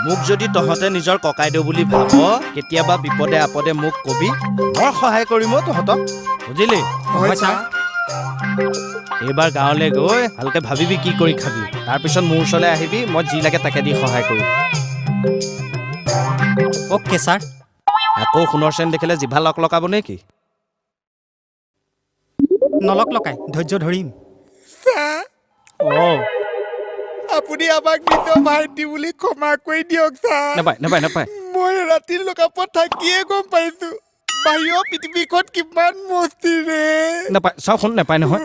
মোক যদি তহঁতে নিজৰ ককাইদেউ বুলি ভাব কেতিয়াবা বিপদে আপদে মোক কবি মই সহায় কৰিম তহঁতক বুজিলি এইবাৰ গাঁৱলৈ গৈ ভালকে ভাবিবি কি কৰি খাবি তাৰপিছত মোৰ ওচৰলৈ আহিবি মই যি লাগে তাকে দি সহায় কৰিম অ'কে ছাৰ আকৌ সোণৰ চেন দেখিলে জিভা লক লকাব নেকি নলক লকাই ধৈৰ্য ধৰিম আপুনি আমাক নিজৰ ভাইটি বুলি ক্ষমা কৰি দিয়ক ছাৰ নাপায় মই ৰাতিৰ লকাপত থাকিয়ে গম পাইছো বাহিৰৰ পৃথিৱীখন কিমান মস্তি ৰে নাপায় চাওক শুন নাপায় নহয়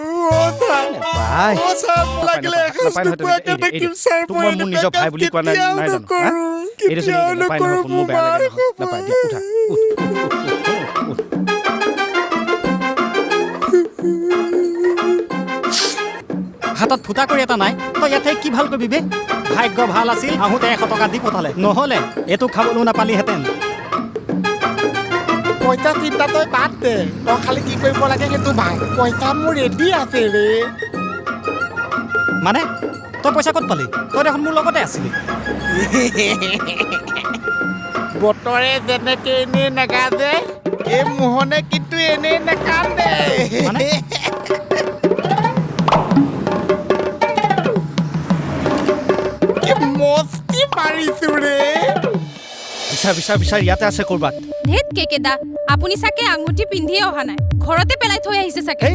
মোৰ নিজৰ ভাই বুলি কোৱা নাই জানো মোৰ বেয়া লাগে নাপায় উঠা হাতত ফুটা কৰি এটা নাই তই ইয়াতে কি ভাল কৰিবি বে ভাগ্য ভাল আছিল আহোঁতে 100 টকা দি পঠালে নহ'লে এইটো খাবলৈও নাপালিহেঁতেন পইচা চিন্তা তই বাদ দে তই খালি কি কৰিব লাগে সেইটো ভাই পইচা মোৰ ৰেডি আছে ৰে মানে তই পইচা ক'ত পালি তই দেখোন মোৰ লগতে আছিলি বতৰে যেনেকে এনেই নাগাজে এই মোহনে কিন্তু এনেই নাকান্দে মস্তি মাৰিছো ৰে বিচাৰ ইয়াতে আছে কৰবাত ধেত কেকেদা আপুনি চাগে আঙুঠি পিন্ধিয়ে অহা নাই ঘৰতে পেলাই থৈ আহিছে চাগে